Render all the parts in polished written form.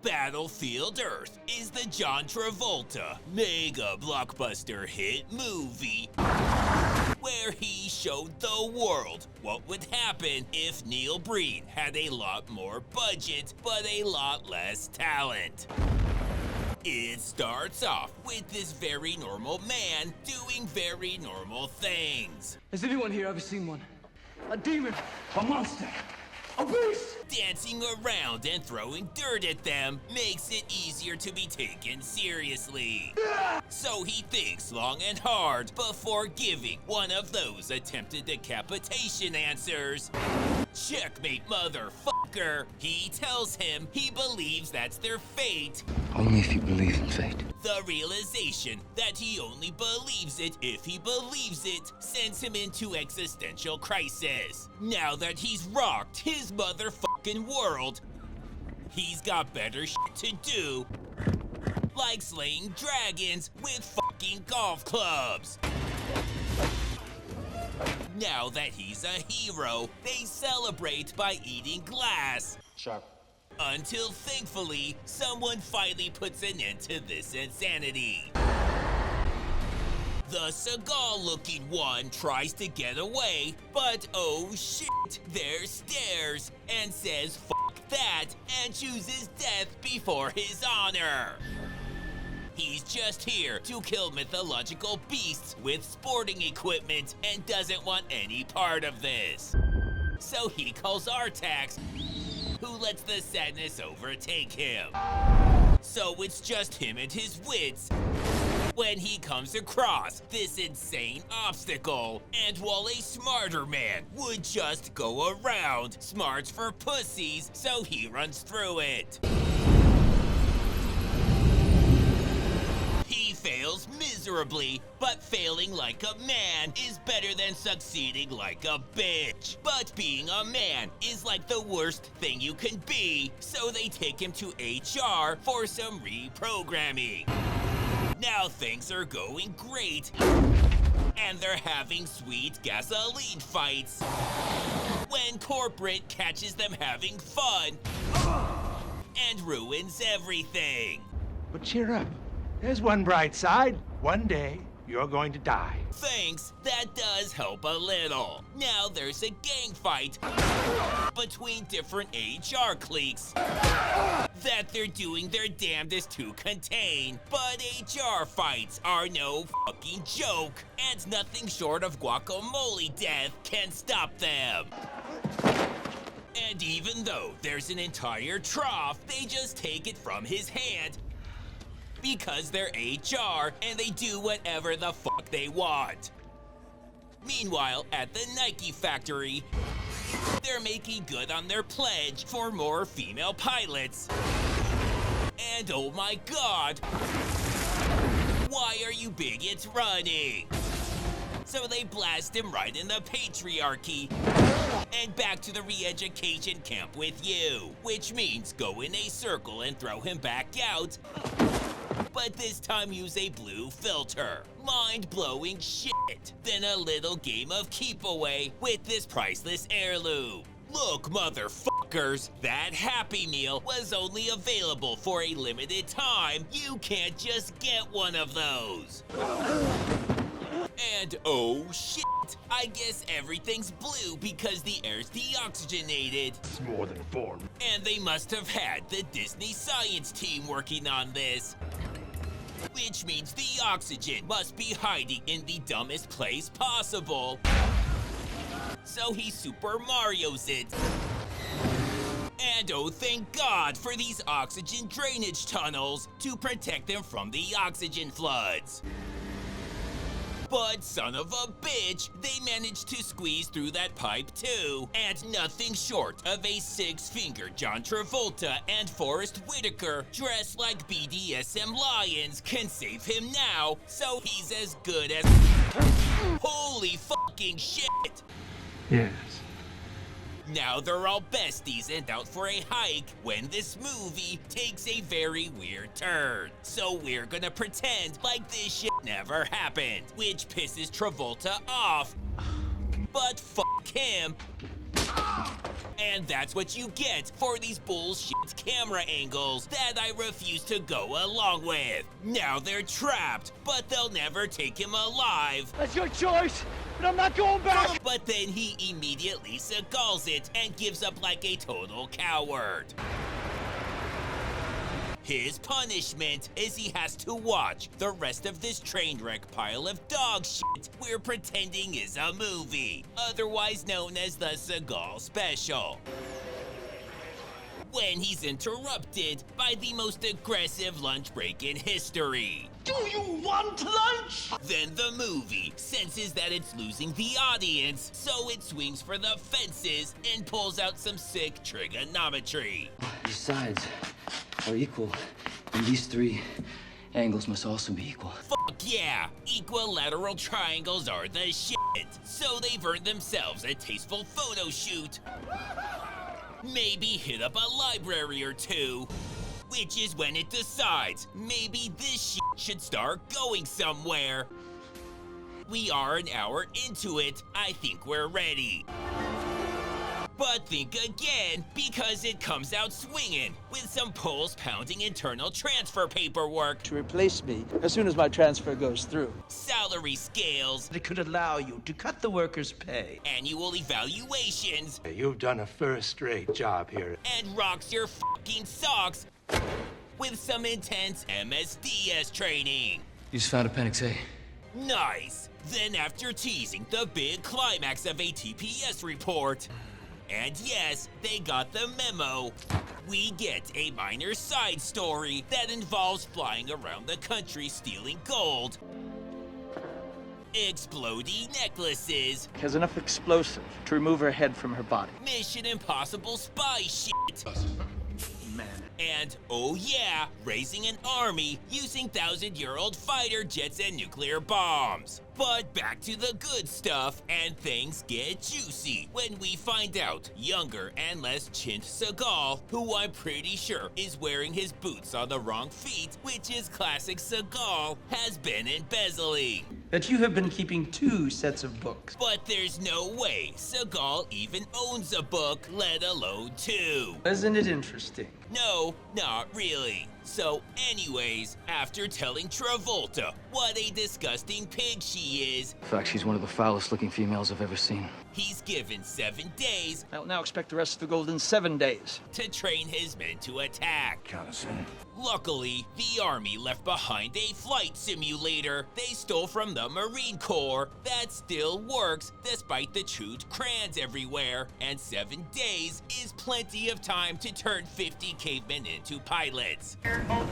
Battlefield Earth is the John Travolta mega blockbuster hit movie where he showed the world what would happen if Neil Breen had a lot more budget but a lot less talent. It starts off with this very normal man doing very normal things. Has anyone here ever seen one? A demon, a monster, a beast! Dancing around and throwing dirt at them makes it easier to be taken seriously. So he thinks long and hard before giving one of those attempted decapitation answers. Checkmate, motherfucker! He tells him he believes that's their fate. Only if you believe in fate. The realization that he only believes it if he believes it sends him into existential crisis. Now that he's rocked his motherfucking world, he's got better shit to do, like slaying dragons with fucking golf clubs. Now that he's a hero, they celebrate by eating glass. Sharp. Until thankfully, someone finally puts an end to this insanity. The Seagal-looking one tries to get away, but oh shit, there's stairs, and says fuck that, and chooses death before his honor. He's just here to kill mythological beasts with sporting equipment and doesn't want any part of this. So he calls Artax, who lets the sadness overtake him. So it's just him and his wits when he comes across this insane obstacle, and while a smarter man would just go around, smarts for pussies, so he runs through it. He fails miserably, but failing like a man is better than succeeding like a bitch. But being a man is like the worst thing you can be, so they take him to HR for some reprogramming. Now things are going great, and they're having sweet gasoline fights when corporate catches them having fun and ruins everything. But cheer up. There's one bright side. One day, you're going to die. Thanks, that does help a little. Now there's a gang fight between different HR cliques that they're doing their damnedest to contain. But HR fights are no fucking joke, and nothing short of guacamole death can stop them. And even though there's an entire trough, they just take it from his hand because they're HR and they do whatever the fuck they want. Meanwhile, at the Nike factory, they're making good on their pledge for more female pilots. And oh my god, why are you bigots running? So they blast him right in the patriarchy and back to the re-education camp with you, which means go in a circle and throw him back out, but this time use a blue filter. Mind-blowing shit. Then a little game of keep away with this priceless heirloom. Look, motherfuckers, that Happy Meal was only available for a limited time. You can't just get one of those. And oh shit, I guess everything's blue because the air's deoxygenated. It's more than form. And they must have had the Disney science team working on this. Which means the oxygen must be hiding in the dumbest place possible. So he Super Mario's it. And oh, thank God for these oxygen drainage tunnels to protect them from the oxygen floods. But son of a bitch, they managed to squeeze through that pipe too. And nothing short of a six-finger John Travolta and Forrest Whitaker dressed like BDSM lions can save him now, so he's as good as... Holy fucking shit! Yes. Now they're all besties and out for a hike when this movie takes a very weird turn. So we're gonna pretend like this shit never happened, which pisses Travolta off. But fuck him. And that's what you get for these bullshit camera angles that I refuse to go along with. Now they're trapped, but they'll never take him alive. That's your choice, but I'm not going back. But then he immediately Seagulls it and gives up like a total coward. His punishment is he has to watch the rest of this train wreck pile of dog shit we're pretending is a movie, otherwise known as the Seagal Special. When he's interrupted by the most aggressive lunch break in history. Do you want lunch? Then the movie senses that it's losing the audience, so it swings for the fences and pulls out some sick trigonometry. These sides are equal, and these three angles must also be equal. Fuck yeah! Equilateral triangles are the shit, so they've earned themselves a tasteful photo shoot. Maybe hit up a library or two. Which is when it decides maybe this shit should start going somewhere. We are an hour into it. I think we're ready. But think again, because it comes out swinging with some pulse-pounding internal transfer paperwork, To replace me as soon as my transfer goes through. salary scales, It could allow you to cut the workers' pay. annual evaluations, You've done a first-rate job here. and rocks your fucking socks with some intense MSDS training. You just found Appendix A. Nice! Then after teasing the big climax of a TPS report, and yes, they got the memo, we get a minor side story that involves flying around the country stealing gold, exploding necklaces, Has enough explosive to remove her head from her body. Mission Impossible spy shit, Man. and oh yeah, raising an army using 1,000-year-old fighter jets and nuclear bombs. But back to the good stuff, and things get juicy when we find out younger and less chinned Seagal, who I'm pretty sure is wearing his boots on the wrong feet, which is classic Seagal, has been embezzling. That you have been keeping 2 sets of books. But there's no way Seagal even owns a book, let alone 2. Isn't it interesting? No, not really. So anyways, after telling Travolta what a disgusting pig she is, In fact, she's one of the foulest looking females I've ever seen. he's given 7 days I'll now expect the rest of the gold in 7 days. to train his men to attack. Jonathan. Luckily, the army left behind a flight simulator they stole from the Marine Corps that still works despite the chewed crayons everywhere, and 7 days is plenty of time to turn 50 cavemen into pilots.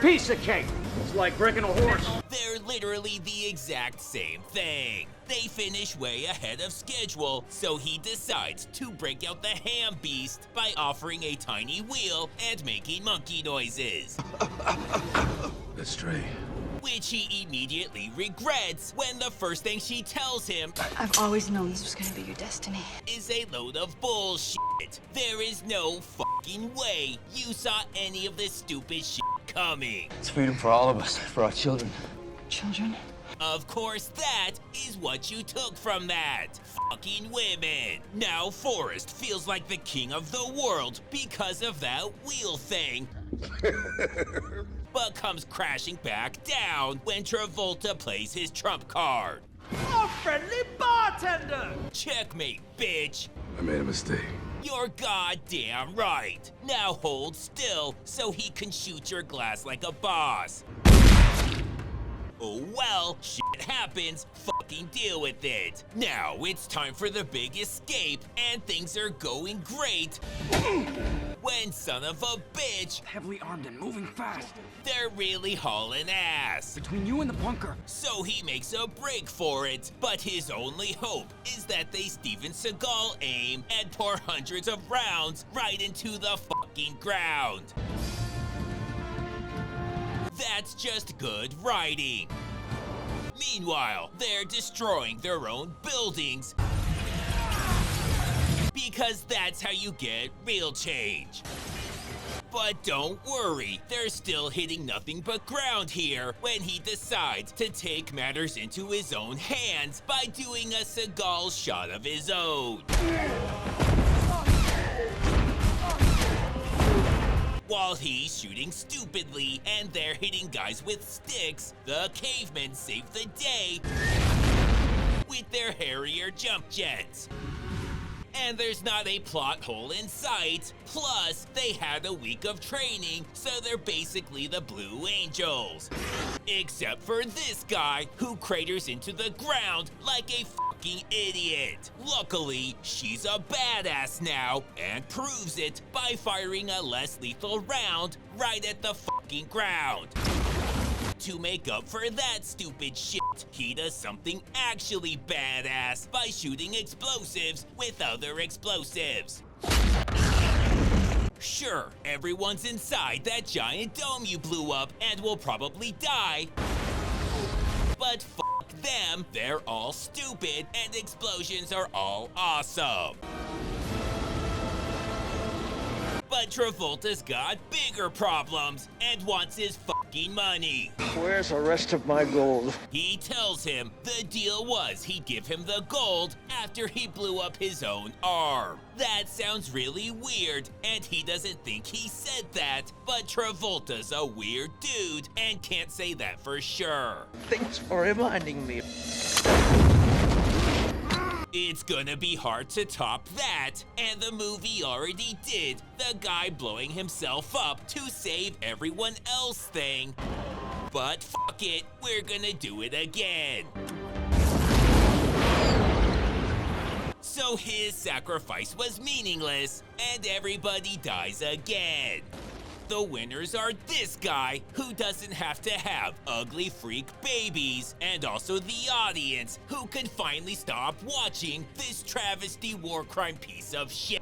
Piece of cake. It's like breaking a horse. They're literally the exact same thing. They finish way ahead of schedule, so he decides to break out the ham beast by offering a tiny wheel and making monkey noises. That's straight. Which he immediately regrets when the first thing she tells him I've always known this was gonna be your destiny. is a load of bullshit. There is no fucking way you saw any of this stupid shit coming. It's freedom for all of us, for our children. Children? Of course, that is what you took from that. Fucking women. Now Forrest feels like the king of the world because of that wheel thing. But comes crashing back down when Travolta plays his trump card. A friendly bartender. Checkmate, bitch. I made a mistake. You're goddamn right. Now hold still so he can shoot your glass like a boss. Oh well, shit happens, fucking deal with it. Now it's time for the big escape, and things are going great. When son of a bitch, Heavily armed and moving fast. they're really hauling ass. Between you and the bunker. So he makes a break for it, but his only hope is that they Steven Seagal aim and pour hundreds of rounds right into the fucking ground. That's just good writing. Meanwhile, they're destroying their own buildings because that's how you get real change. But don't worry, they're still hitting nothing but ground here when he decides to take matters into his own hands by doing a Seagal shot of his own. While he's shooting stupidly and they're hitting guys with sticks, the cavemen save the day with their Harrier jump jets. And there's not a plot hole in sight. Plus, they had a week of training, so they're basically the Blue Angels. Except for this guy, who craters into the ground like a fucking idiot. Luckily, she's a badass now, and proves it by firing a less lethal round right at the fucking ground. To make up for that stupid shit, he does something actually badass by shooting explosives with other explosives. Sure, everyone's inside that giant dome you blew up and will probably die. But fuck them, they're all stupid and explosions are all awesome. But Travolta's got bigger problems and wants his fucking money. Where's the rest of my gold? He tells him the deal was he'd give him the gold after he blew up his own arm. That sounds really weird, and he doesn't think he said that, but Travolta's a weird dude and can't say that for sure. Thanks for reminding me. It's gonna be hard to top that, and the movie already did the guy blowing himself up to save everyone else thing. But fuck it, we're gonna do it again. So his sacrifice was meaningless, and everybody dies again. The winners are this guy, who doesn't have to have ugly freak babies, and also the audience, who can finally stop watching this travesty war crime piece of shit.